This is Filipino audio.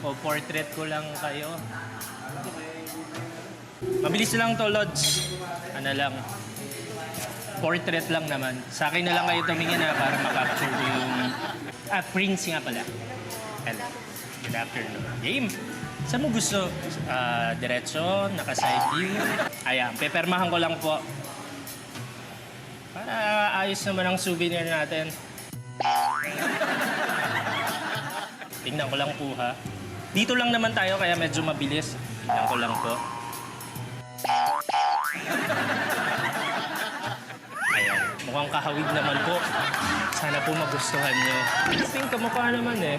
Ipo-portrait ko lang kayo. Mabilis lang to, Lods. Ano lang. Portrait lang naman. Sa akin na lang kayo tumingin na para makapture ko yung... Prince nga pala. Hello. Good afternoon. Game! Saan mo gusto? Diretso, naka-side view. Ayan, pepermahan ko lang po. Para ayos naman ang souvenir natin. Tingnan ko lang po ha. Dito lang naman tayo kaya medyo mabilis. Tingnan ko lang po. Ayan, mukhang kahawig naman po. Sana po magustuhan nyo. Pink kamukha naman eh.